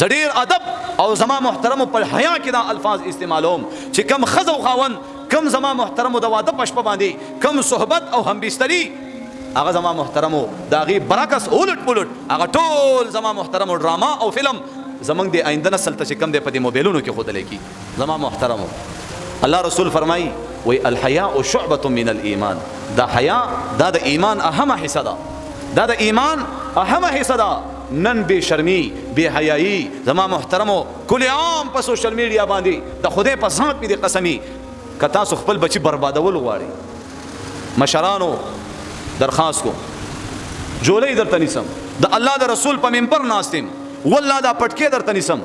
زډیر ادب او زما محترم په حیا کې دا الفاظ استعمالوم چې کم خزو خاون کم زما محترم د واده پښپ باندې کم صحبت او همبستری هغه زما محترم دا غي برعکس اولټ پولټ هغه ټول زما محترم ډراما او فلم زمنګ دی آینده نسل ته کم دی په دې موبایلونو کې خود لکی زما محترم الله رسول فرمای وی الحیاء شعبة من الايمان دا حیا دا د ایمان اهمه حصہ ده دا د ایمان اهمه حصہ ده نن بے شرمی بے حیائی زما محترمو کل عام په سوشل میډیا باندې د خدای په ذات می دي قسمی کتا سو خپل بچی بربادول غواړي مشرانو درخواست کو جولې درته نسم د الله د رسول په منبر ناستم والله دا پټکې درته نسم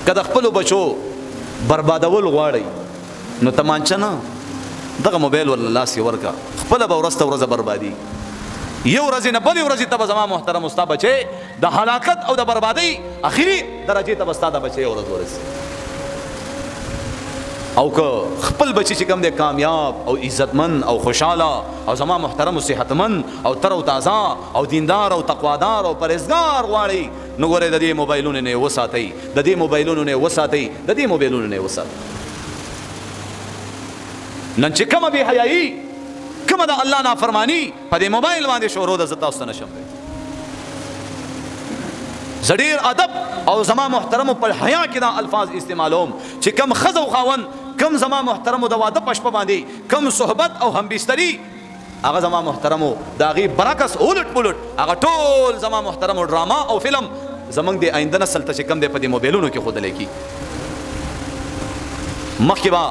کله خپل بچو بربادول غواړي نو تمانچه نه دغه موبایل ول الله سی ورکا خپل به ورسته ورځ بربادي یو ورځ نه بل ورځ ته زما محترم استاد بچي د هلاکت او د بربادي اخیری درجه ته استاد بچي ورځ ورسي او که خپل بچی چې کوم دی کامیاب او عزتمن او خوشاله او زما محترم او صحتمن او تر او تازه او دیندار او تقوادار او پرهیزګار غواړي نو ګوره د دې موبایلونو نه وساتئ د دې موبایلونو نه وساتئ د دې موبایلونو نه وساتئ نن چې کومه بې حیايي کومه د الله نافرمانی په دې موبایل باندې شروع ده زه تاسو ته نشم زډیر ادب او زما محترم په حیا کې دا الفاظ استعمالوم چې کم خزو خاون کم زما محترم د واده پښپ باندې کم صحبت او همبستری هغه زما محترم دا غي برعکس اولټ پولټ هغه ټول زما محترم ډراما او فلم زمنګ دی آینده نسل ته کم دی په دې موبایلونو کې خود لکی مخکې با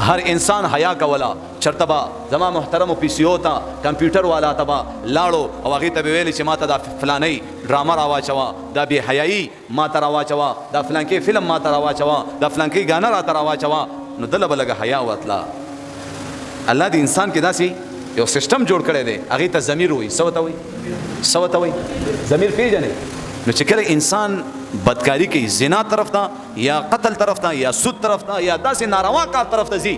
هر انسان حیا کولا چرته با زما محترم پی سی او تا کمپیوټر والا تبا لاړو او هغه ته ویل چې ما ته دا فلانی ډراما راواچوا دا بی حیايي ما ته راواچوا دا فلانکی فلم ما ته راواچوا دا فلانکی غانا را ته راواچوا نو دله بلګه حیا وتلا الله دې انسان کې داسي یو سیستم جوړ کړی دی هغه ته ضمیر وي سوته وي ضمیر پیژنې نو چې کله انسان بدکاری کوي زنا طرف ته یا قتل طرف ته یا سود طرف ته یا داسې ناروا کار طرف ته ځي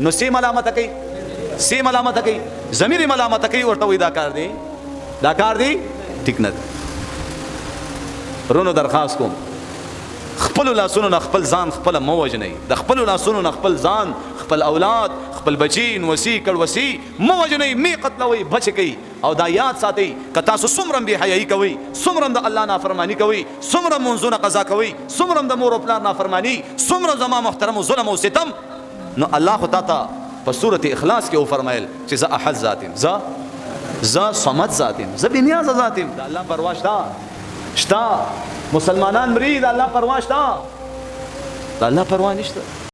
نو سی ملامت کوي ضمیر ملامت کوي ورته وي دا کار دی ټیک نه رونو درخواست کوم خپل لاسونو نه خپل ځان خپل مو وجنئ د خپل لاسونو نه خپل ځان خپل اولاد خپل بچین وسی کړ وسی مو وجنئ می قتلوي بچ کوي او دا یاد ساتي ک تاسو څومره به حیايي کوي څومره د الله نافرمانی کوي څومره منځونه قضا کوي څومره د مور او پلار نافرمانی څومره زما محترم ظلم او ستم نو الله خدا ته په سورته اخلاص کې او فرمایل چې ز احد ذاتم ز صمد ذاتم ز بنیاز ذاتم د الله پروا شتا مسلمانان مرید الله پروا شتا د الله پروا نشته